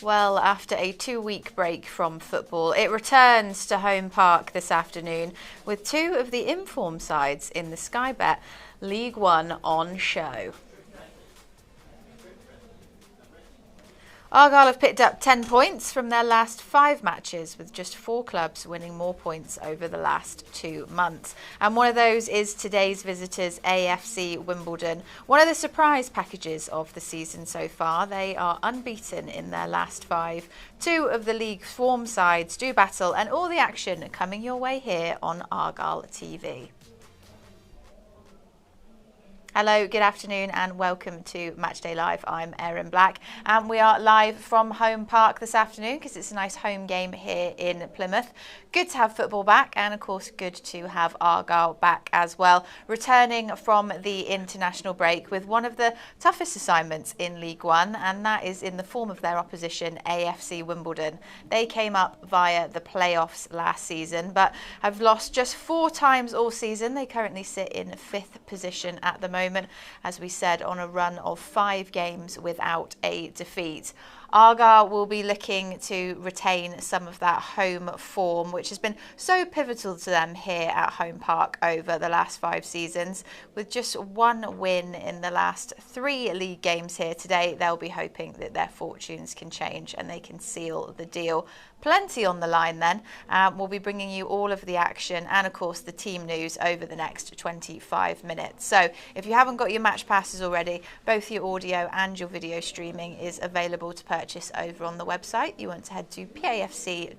Well, after a 2-week break from football, it returns to Home Park this afternoon with two of the informed sides in the Sky Bet League One on show. Argyle have picked up 10 points from their last 5 matches, with just 4 clubs winning more points over the last 2 months. And one of those is today's visitors, AFC Wimbledon. One of the surprise packages of the season so far. They are unbeaten in their last 5. 2 of the league's form sides do battle, and all the action coming your way here on Argyle TV. Hello, good afternoon and welcome to Matchday Live. I'm Erin Black and we are live from Home Park this afternoon because it's a nice home game here in Plymouth. Good to have football back and of course good to have Argyle back as well. Returning from the international break with one of the toughest assignments in League One, and that is in the form of their opposition AFC Wimbledon. They came up via the playoffs last season but have lost just 4 times all season. They currently sit in 5th position at the moment, as we said, on a run of 5 games without a defeat. Argyle will be looking to retain some of that home form, which has been so pivotal to them here at Home Park over the last 5 seasons. With just 1 win in the last 3 league games here today, they'll be hoping that their fortunes can change and they can seal the deal. Plenty on the line then. We'll be bringing you all of the action and of course the team news over the next 25 minutes. So if you haven't got your match passes already, both your audio and your video streaming is available to purchase over on the website. You want to head to pafc.co.uk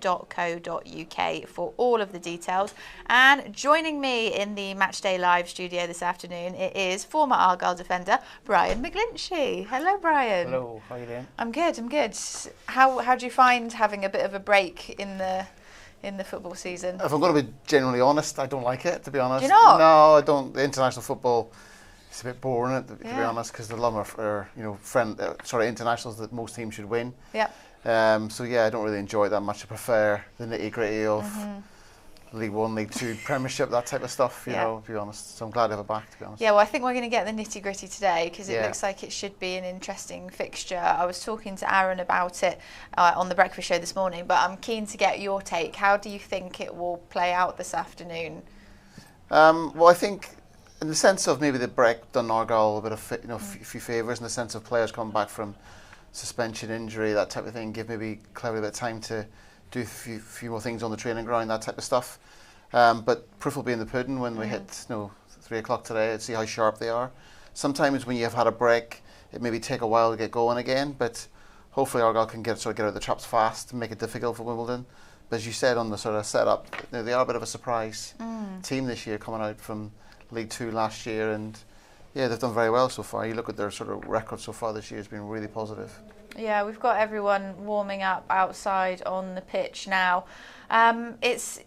for all of the details. And joining me in the Matchday Live studio this afternoon, it is former Argyle defender Brian McGlinchey. Hello, Brian. Hello, how are you doing? I'm good. How do you find having a bit of a break in the football season? If I'm going to be genuinely honest, I don't like it, to be honest. Do you not? No, I don't. The international football is a bit boring, to be honest, because the lumber are internationals that most teams should win. Yeah. So yeah, I don't really enjoy it that much. I prefer the nitty gritty of League One, League Two, Premiership, that type of stuff. You know, to be honest. So I'm glad to have it back, to be honest. Yeah, well, I think we're going to get the nitty gritty today because it looks like it should be an interesting fixture. I was talking to Aaron about it on the breakfast show this morning, but I'm keen to get your take. How do you think it will play out this afternoon? Well, I think in the sense of maybe the break done Argyle a bit of a few favours in the sense of players coming back from suspension, injury, that type of thing. Give maybe Cleverly a bit of time to do a few more things on the training ground, that type of stuff. But proof will be in the pudding when we hit 3 o'clock today and see how sharp they are. Sometimes when you've had a break, it maybe take a while to get going again, but hopefully Argyle can get out of the traps fast and make it difficult for Wimbledon. But as you said on the sort of setup, they are a bit of a surprise team this year, coming out from League Two last year, and yeah, they've done very well so far. You look at their sort of record so far this year; has been really positive. Yeah, we've got everyone warming up outside on the pitch now. It's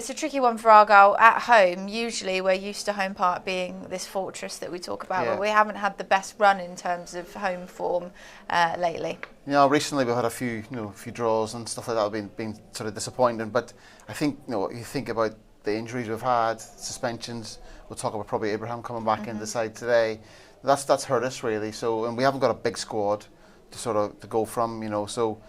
a tricky one for Argyle at home. Usually we're used to Home Park being this fortress that we talk about, but we haven't had the best run in terms of home form lately. Recently we've had a few draws and stuff like that have been sort of disappointing, but I think you think about the injuries we've had, suspensions. We'll talk about probably Abraham coming back in the side today. That's hurt us really. So, and we haven't got a big squad to go from, so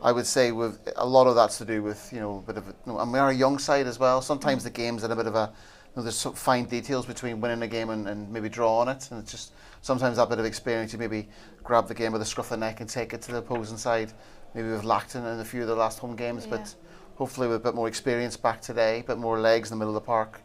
I would say with a lot of that's to do with a bit of and we are a young side as well. Sometimes the game's in a bit of a there's some fine details between winning a game and maybe drawing it, and it's just sometimes that bit of experience you maybe grab the game by the scruff of the neck and take it to the opposing side. Maybe we've lacked in a few of the last home games, but hopefully with a bit more experience back today, a bit more legs in the middle of the park,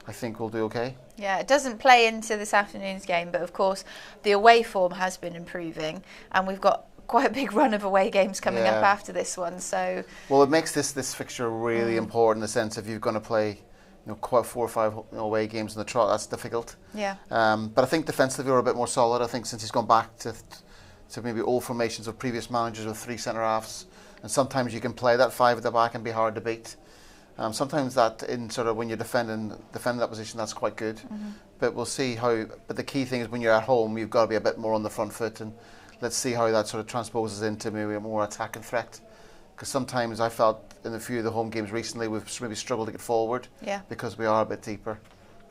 I think we'll do okay. Yeah, it doesn't play into this afternoon's game, but of course the away form has been improving and we've got quite a big run of away games coming up after this one. So well, it makes this fixture really important in the sense if you're going to play quite 4 or 5 away games in the trot, that's difficult. Yeah. But I think defensively we're a bit more solid. I think since he's gone back to maybe old formations of previous managers with 3 centre halves, and sometimes you can play that 5 at the back and be hard to beat. Sometimes that in sort of when you're defending that position, that's quite good. But we'll see how. But the key thing is when you're at home, you've got to be a bit more on the front foot, and let's see how that sort of transposes into maybe a more attacking threat. Because sometimes I felt in a few of the home games recently we've maybe struggled to get forward because we are a bit deeper.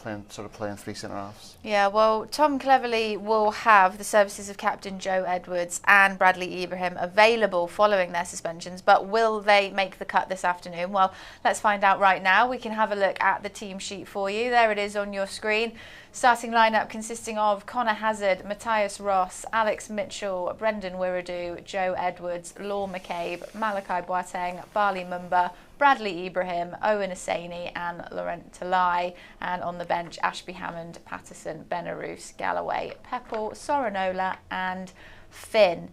playing three centre-halves. Yeah, well, Tom Cleverley will have the services of captain Joe Edwards and Bradley Ibrahim available following their suspensions, but will they make the cut this afternoon? Well, let's find out right now. We can have a look at the team sheet for you. There it is on your screen. Starting lineup consisting of Connor Hazard, Matthias Ross, Alex Mitchell, Brendan Wiradu, Joe Edwards, Law McCabe, Malachi Boateng, Bali Mumba, Bradley Ibrahim, Owen Asani and Laurent Talai. And on the bench, Ashby Hammond, Patterson, Benarous, Galloway, Peppel, Soranola and Finn.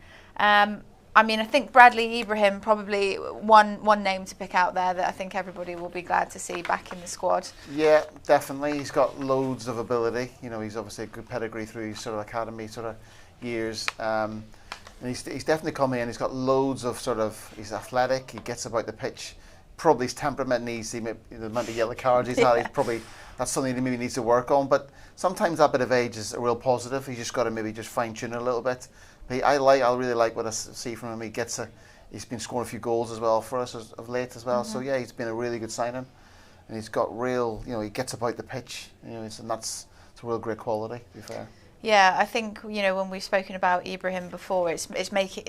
I mean, I think Bradley Ibrahim probably one name to pick out there that I think everybody will be glad to see back in the squad. Yeah, definitely. He's got loads of ability. You know, he's obviously a good pedigree through his sort of academy sort of years. And he's definitely come in. He's got loads of he's athletic. He gets about the pitch. Probably his temperament needs, the amount of yellow cards he's had, that's something he maybe needs to work on. But sometimes that bit of age is a real positive. He's just got to maybe just fine tune it a little bit. But I really like what I see from him. He's been scoring a few goals as well for us of late as well. So yeah, he's been a really good signing, and he's got real, he gets about the pitch, and that's a real great quality, to be fair. Yeah, I think, when we've spoken about Ibrahim before, it's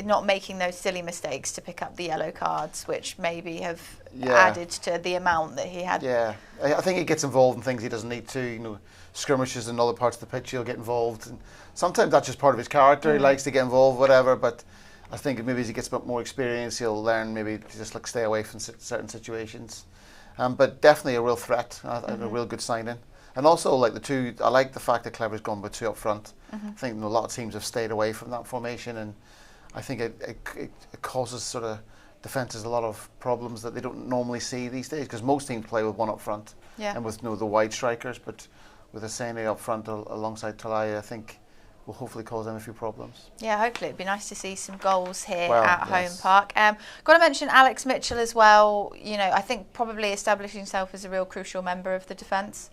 not making those silly mistakes to pick up the yellow cards, which maybe have added to the amount that he had. Yeah, I think he gets involved in things he doesn't need to. Skirmishes in other parts of the pitch, he'll get involved. And sometimes that's just part of his character. He likes to get involved, whatever. But I think maybe as he gets a bit more experience, he'll learn maybe to just stay away from certain situations. But definitely a real threat, a real good signing. And also, I like the fact that Clever's gone with two up front. I think a lot of teams have stayed away from that formation, and I think it causes sort of defences a lot of problems that they don't normally see these days, because most teams play with one up front and with the wide strikers. But with Asani up front alongside Talai, I think will hopefully cause them a few problems. Yeah, hopefully it'd be nice to see some goals here at Home Park. Got to mention Alex Mitchell as well. I think probably establishing himself as a real crucial member of the defence.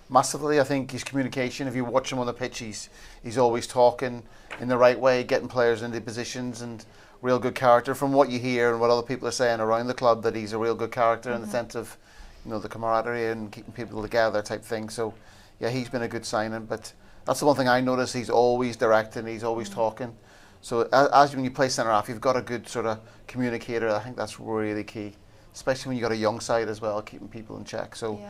Massively. I think his communication, if you watch him on the pitch, he's always talking in the right way, getting players into positions, and real good character. From what you hear and what other people are saying around the club, that he's a real good character in the sense of the camaraderie and keeping people together type thing. So yeah, he's been a good signing. But that's the one thing I notice, he's always directing, he's always talking. So as when you play centre half, you've got a good sort of communicator. I think that's really key, especially when you've got a young side as well, keeping people in check. So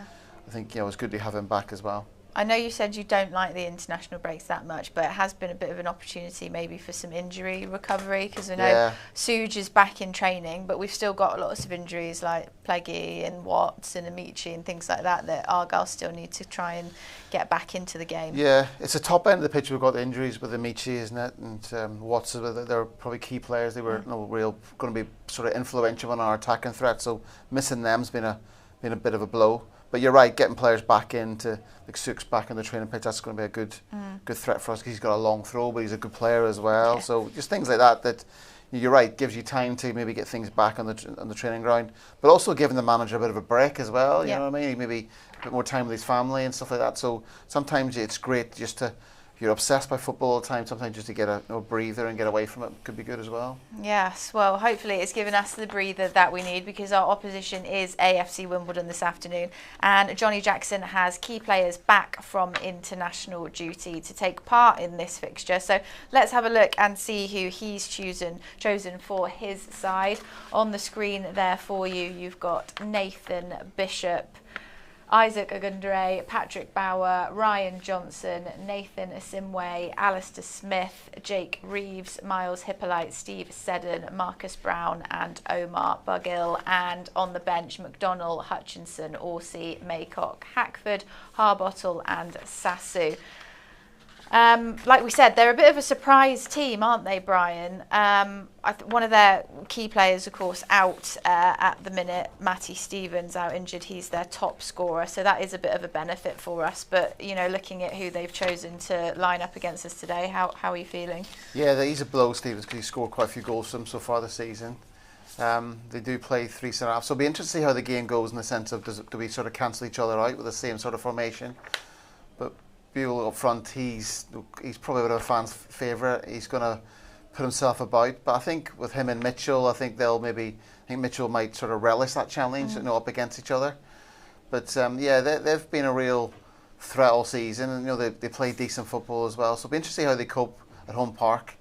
I think it's good to have him back as well. I know you said you don't like the international breaks that much, but it has been a bit of an opportunity maybe for some injury recovery, because I know Suj is back in training, but we've still got lots of injuries like Pleggy and Watts and Amici and things like that Argyle still need to try and get back into the game. Yeah, it's a top end of the pitch. We've got the injuries with Amici, isn't it? And Watts, they're probably key players. They were going to be sort of influential in our attacking threat, so missing them's been a bit of a blow. But you're right, getting players back into, like Sook's back in the training pitch, that's going to be a good threat for us, because he's got a long throw, but he's a good player as well. So just things like that you're right, gives you time to maybe get things back on the training ground, but also giving the manager a bit of a break as well. You know what I mean? Maybe a bit more time with his family and stuff like that. So sometimes it's great just to, if you're obsessed by football all the time, sometimes just to get a breather and get away from it could be good as well. Yes, well, hopefully it's given us the breather that we need, because our opposition is AFC Wimbledon this afternoon, and Johnny Jackson has key players back from international duty to take part in this fixture. So let's have a look and see who he's chosen for his side. On the screen there for you, you've got Nathan Bishop, Isaac Ogundere, Patrick Bauer, Ryan Johnson, Nathan Asimwe, Alistair Smith, Jake Reeves, Miles Hippolyte, Steve Seddon, Marcus Brown and Omar Bugill. And on the bench, McDonnell, Hutchinson, Orsi, Maycock, Hackford, Harbottle and Sassu. Like we said, they're a bit of a surprise team, aren't they, Brian? One of their key players, of course, out at the minute. Matty Stevens out injured. He's their top scorer, so that is a bit of a benefit for us. But looking at who they've chosen to line up against us today, how are you feeling? Yeah, he's a blow, Stevens, because he's scored quite a few goals for them so far this season. They do play three centre halves, so it'll be interesting to see how the game goes in the sense of do we sort of cancel each other out with the same sort of formation. But Buell up front, he's probably one of the fans' favourite. He's going to put himself about, but I think with him and Mitchell, I think Mitchell might sort of relish that challenge, up against each other. But they've been a real threat all season, and they play decent football as well. So it'll be interesting to see how they cope at home park.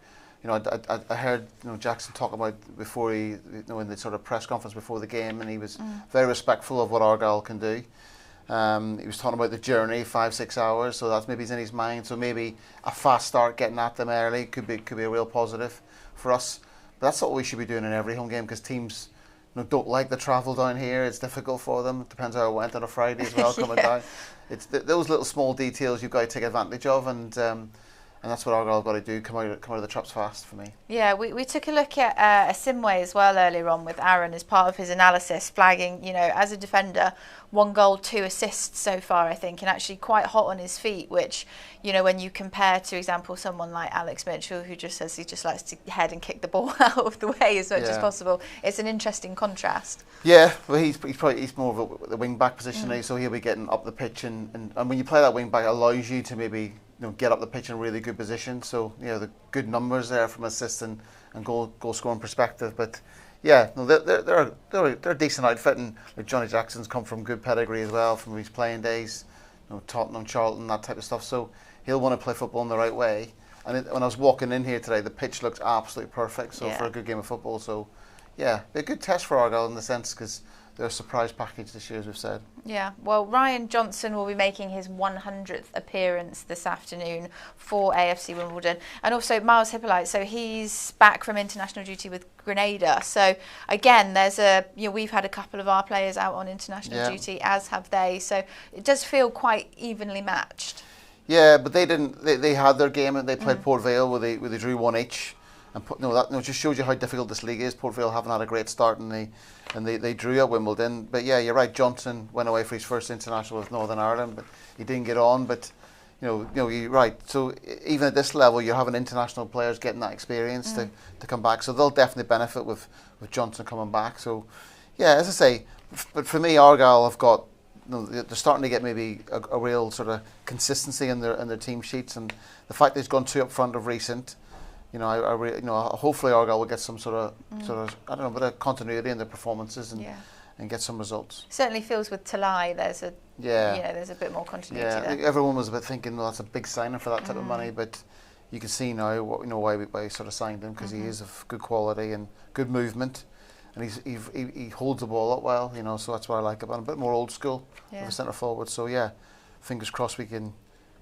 I heard Jackson talk about before he in the sort of press conference before the game, and he was very respectful of what Argyle can do. He was talking about the journey, 5-6 hours, so that's maybe in his mind. So maybe a fast start, getting at them early, could be a real positive for us. But that's what we should be doing in every home game, because teams don't like the travel down here. It's difficult for them. It depends how it went on a Friday as well coming down. It's those little small details you've got to take advantage of, and that's what Argyle got to do. Come out of the traps fast for me. Yeah, we took a look at Asimwe as well earlier on with Aaron as part of his analysis, flagging, as a defender, 1 goal, 2 assists so far, I think, and actually quite hot on his feet, which, when you compare, to example, someone like Alex Mitchell, who just says he just likes to head and kick the ball out of the way as much as possible. It's an interesting contrast. Yeah, well, he's more of the wing back position, so he'll be getting up the pitch, and when you play that wing back, it allows you to maybe get up the pitch in a really good position. So the good numbers there from assist and goal scoring perspective. But yeah, they're a decent outfit, and Johnny Jackson's come from good pedigree as well from his playing days, Tottenham, Charlton, that type of stuff. So he'll want to play football in the right way. And when I was walking in here today, the pitch looks absolutely perfect. So for a good game of football, so yeah, a good test for Argyle in the sense, because they're a surprise package this year, as we've said. Yeah, well, Ryan Johnson will be making his 100th appearance this afternoon for AFC Wimbledon. And also Miles Hippolyte, so he's back from international duty with Grenada. So again, there's we've had a couple of our players out on international duty, as have they. So it does feel quite evenly matched. Yeah, but they didn't. They had their game, and they played Port Vale where they drew 1 each. And that just shows you how difficult this league is. Port Vale haven't had a great start, and they drew at Wimbledon. But yeah, you're right. Johnson went away for his first international with Northern Ireland, but he didn't get on. But you're right. So even at this level, you're having international players getting that experience to come back. So they'll definitely benefit with Johnson coming back. So yeah, as I say, but for me, Argyle have got. They're starting to get maybe a real sort of consistency in their team sheets, and the fact that he's gone 2 up front of recent. Hopefully Argyle will get some sort of I don't know, bit of continuity in their performances and get some results. Certainly feels with Talai there's a bit more continuity there. Everyone was a bit thinking, well, that's a big signing for that type of money, but you can see now why we sort of signed him, because he is of good quality and good movement, and he holds the ball up well, so that's what I like about him. A bit more old school of a centre forward. So yeah, fingers crossed we can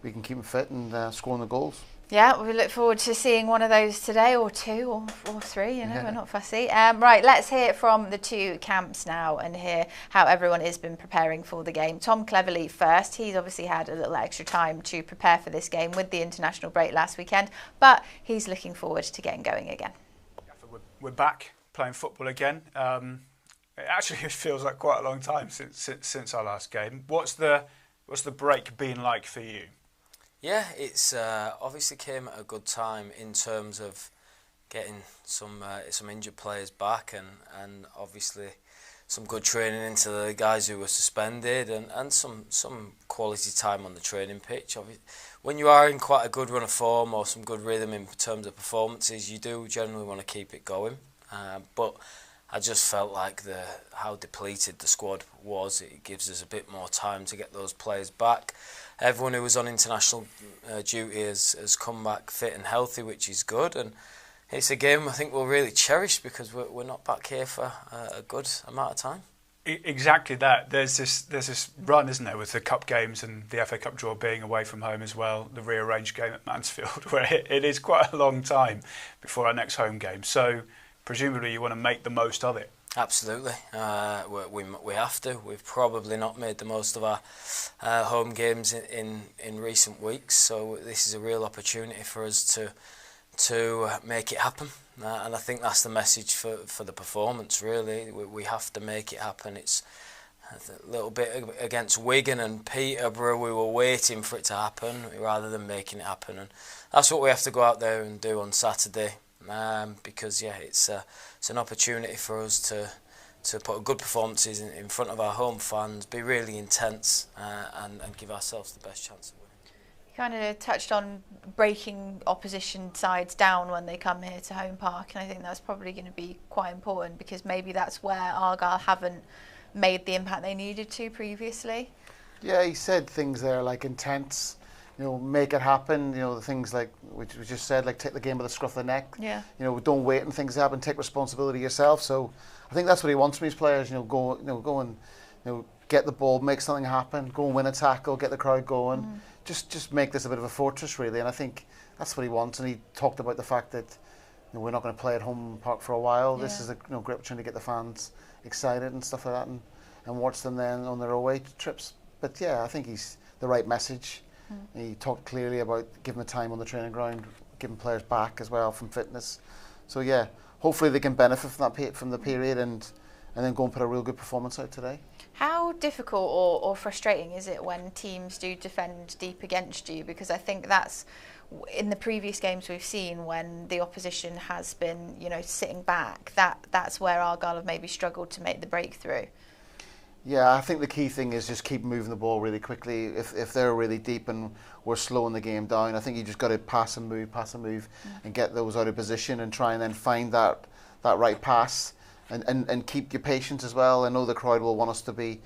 keep him fit and scoring the goals. Yeah, we look forward to seeing one of those today, or 2 or 3, we're not fussy. Right, let's hear it from the 2 camps now and hear how everyone has been preparing for the game. Tom Cleverley first. He's obviously had a little extra time to prepare for this game with the international break last weekend, but he's looking forward to getting going again. We're back playing football again. It actually feels like quite a long time since our last game. What's the break been like for you? Yeah, it's obviously came at a good time in terms of getting some injured players back, and obviously some good training into the guys who were suspended, and some quality time on the training pitch. When you are in quite a good run of form or some good rhythm in terms of performances, you do generally want to keep it going. But I just felt like how depleted the squad was. It gives us a bit more time to get those players back. Everyone who was on international duty has come back fit and healthy, which is good. And it's a game I think we'll really cherish, because we're not back here for a good amount of time. Exactly that. There's this run, isn't there, with the cup games and the FA Cup draw being away from home as well, the rearranged game at Mansfield, where it is quite a long time before our next home game. So presumably you want to make the most of it. Absolutely. We have to. We've probably not made the most of our home games in recent weeks, so this is a real opportunity for us to make it happen. And I think that's the message for the performance, really. We have to make it happen. It's a little bit against Wigan and Peterborough. We were waiting for it to happen rather than making it happen, and that's what we have to go out there and do on Saturday. Because it's an opportunity for us to put good performances in front of our home fans, be really intense, and give ourselves the best chance of winning. You kind of touched on breaking opposition sides down when they come here to home park, and I think that's probably going to be quite important, because maybe that's where Argyle haven't made the impact they needed to previously. Yeah, he said things there like intense, make it happen, the things like, which we just said, like take the game by the scruff of the neck. Yeah. Don't wait and things happen, take responsibility yourself. So I think that's what he wants from his players, go and, get the ball, make something happen, go and win a tackle, get the crowd going. Just make this a bit of a fortress, really. And I think that's what he wants. And he talked about the fact that we're not going to play at home park for a while. Yeah. This is a great opportunity to get the fans excited and stuff like that, and watch them then on their away trips. But yeah, I think he's the right message. He talked clearly about giving the time on the training ground, giving players back as well from fitness. So yeah, hopefully they can benefit from the period and then go and put a real good performance out today. How difficult or frustrating is it when teams do defend deep against you? Because I think that's, in the previous games we've seen, when the opposition has been, sitting back, that's where Argyle have maybe struggled to make the breakthrough. Yeah, I think the key thing is just keep moving the ball really quickly. If they're really deep and we're slowing the game down, I think you just got to pass and move, and get those out of position and try and then find that right pass. And keep your patience as well. I know the crowd will want us to be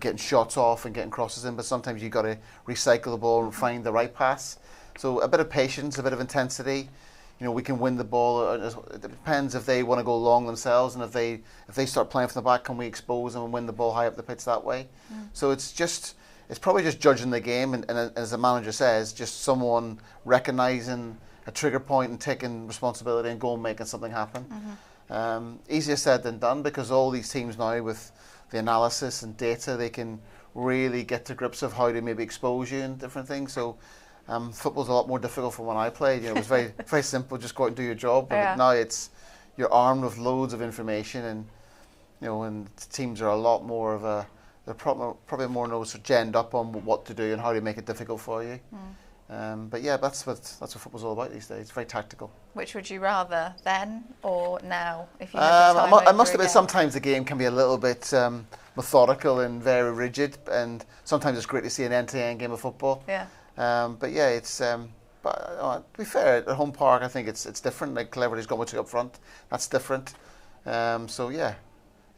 getting shots off and getting crosses in, but sometimes you've got to recycle the ball and find the right pass. So a bit of patience, a bit of intensity. We can win the ball. It depends if they want to go long themselves, and if they start playing from the back, can we expose them and win the ball high up the pitch that way? So it's probably just judging the game, and as the manager says, just someone recognising a trigger point and taking responsibility and going and making something happen. Easier said than done, because all these teams now, with the analysis and data, they can really get to grips of how to maybe expose you and different things. So football's a lot more difficult from when I played. It was very very simple, just go out and do your job. But now you're armed with loads of information, and and teams are a lot more of they're probably more genned up on what to do and how to make it difficult for you. But yeah, that's what football's all about these days. It's very tactical. Which would you rather, then or now? If you had the time I must admit, again? sometimes the game can be a little bit methodical and very rigid, and sometimes it's great to see an end-to-end game of football. Yeah. But yeah, it's. But to be fair, at home park, I think it's different. Like Cleverly's got much up front. That's different. So yeah,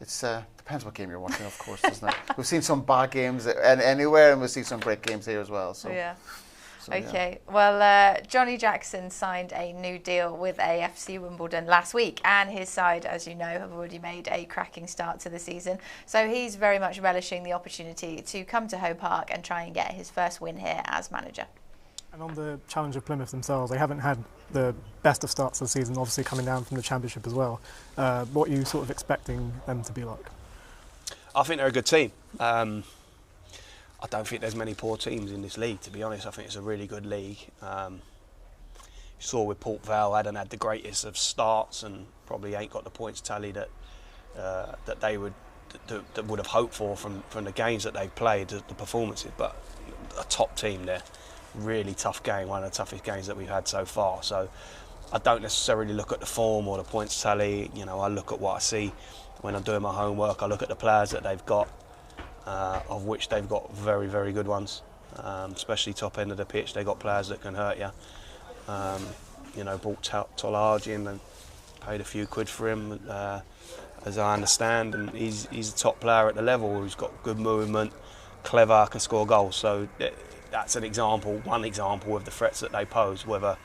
it's depends what game you're watching, of course, doesn't it? We've seen some bad games anywhere, and we've seen some great games here as well. So yeah. So, okay, well, Johnny Jackson signed a new deal with AFC Wimbledon last week, and his side, as you know, have already made a cracking start to the season. So he's very much relishing the opportunity to come to Home Park and try and get his first win here as manager. And on the challenge of Plymouth themselves, they haven't had the best of starts of the season, obviously coming down from the Championship as well. What are you sort of expecting them to be like? I think they're a good team. I don't think there's many poor teams in this league, to be honest. I think it's a really good league. You saw with Port Vale, hadn't had the greatest of starts and probably ain't got the points tally that they would have hoped for from the games that they've played, the performances. But a top team there, really tough game, one of the toughest games that we've had so far. So I don't necessarily look at the form or the points tally. I look at what I see when I'm doing my homework. I look at the players that they've got. Of which they've got very, very good ones, especially top end of the pitch. They've got players that can hurt you. Brought Tolaji in and paid a few quid for him, as I understand, and he's a top player at the level. He's got good movement, clever, can score goals. So that's one example of the threats that they pose, whether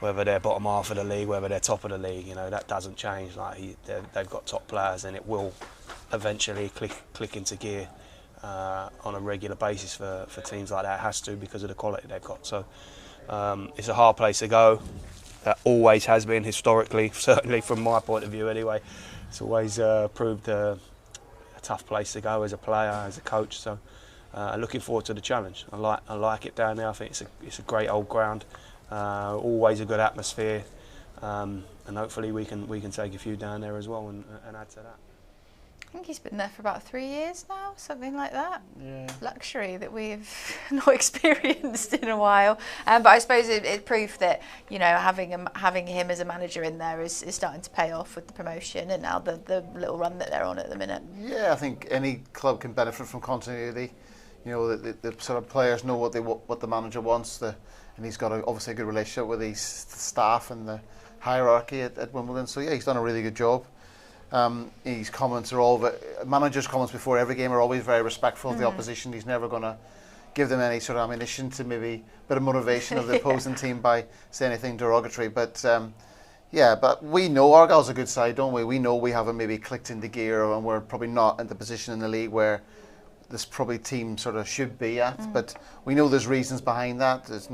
they're bottom half of the league, whether they're top of the league. That doesn't change. They've got top players, and it will eventually click into gear on a regular basis for teams like that. It has to, because of the quality they've got. So it's a hard place to go. That always has been historically, certainly from my point of view anyway. It's always proved a tough place to go as a player, as a coach. So looking forward to the challenge. I like it down there. I think it's a great old ground. Always a good atmosphere, and hopefully we can take a few down there as well and add to that. I think he's been there for about 3 years now, something like that. Yeah. Luxury that we've not experienced in a while. But I suppose it proved that having him as a manager in there is starting to pay off with the promotion and now the little run that they're on at the minute. Yeah, I think any club can benefit from continuity. The sort of players know what the manager wants, and he's got obviously a good relationship with his staff and the hierarchy at Wimbledon. So yeah, he's done a really good job. His comments are all, managers' comments before every game are always very respectful of the opposition. He's never going to give them any sort of ammunition to maybe a bit of motivation of the opposing team by saying anything derogatory. But yeah, but we know Argyle's a good side, don't we? We know we haven't maybe clicked into gear, and we're probably not in the position in the league where this probably team sort of should be at. But we know there's reasons behind that. There's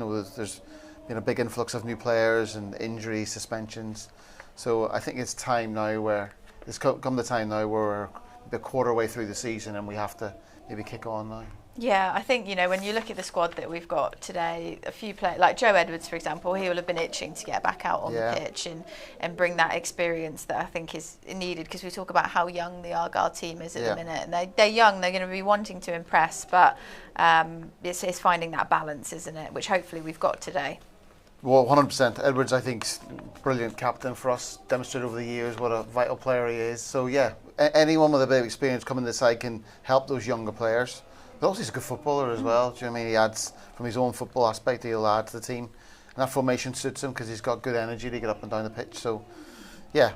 been a big influx of new players and injuries, suspensions. So I think it's time now where it's come the time now where we're a quarter way through the season and we have to maybe kick on now. Yeah, I think, when you look at the squad that we've got today, a few players, like Joe Edwards, for example, he will have been itching to get back out on the pitch and bring that experience that I think is needed, because we talk about how young the Argyle team is at the minute. And they're young, they're going to be wanting to impress, but it's finding that balance, isn't it, which hopefully we've got today. Well, 100%. Edwards, I think, is a brilliant captain for us, demonstrated over the years what a vital player he is. So, yeah, anyone with a bit of experience coming to the side can help those younger players. But also he's a good footballer as well. Do you know what I mean? He adds, from his own football aspect, he'll add to the team. And that formation suits him because he's got good energy to get up and down the pitch. So, yeah,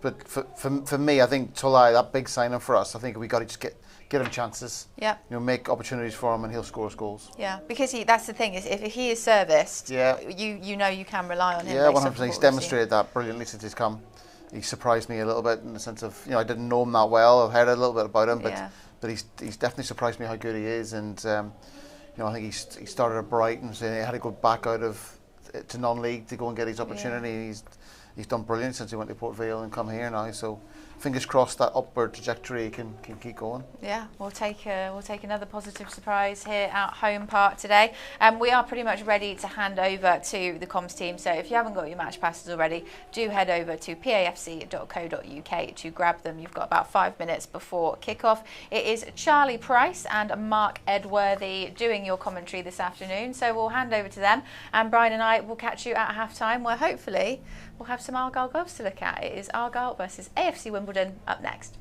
but for me, I think Tulai, that big signing for us, I think we got to just get him chances. Yeah. Make opportunities for him and he'll score us goals. Yeah, because that's the thing, is if he is serviced, you know you can rely on him. Yeah, 100%. He's demonstrated that brilliantly since he's come. He surprised me a little bit in the sense of, I didn't know him that well. I've heard a little bit about him, but he's definitely surprised me how good he is. And I think he started at Brighton, so he had to go back out to non-league to go and get his opportunity. Yeah. He's done brilliant since he went to Port Vale and come here now. So fingers crossed that upward trajectory can keep going. Yeah, we'll take another positive surprise here at Home Park today. We are pretty much ready to hand over to the comms team. So if you haven't got your match passes already, do head over to pafc.co.uk to grab them. You've got about 5 minutes before kickoff. It is Charlie Price and Mark Edworthy doing your commentary this afternoon. So we'll hand over to them, and Brian and I will catch you at half-time, where hopefully we'll have some Argyle gloves to look at. It is Argyle versus AFC Wimbledon up next.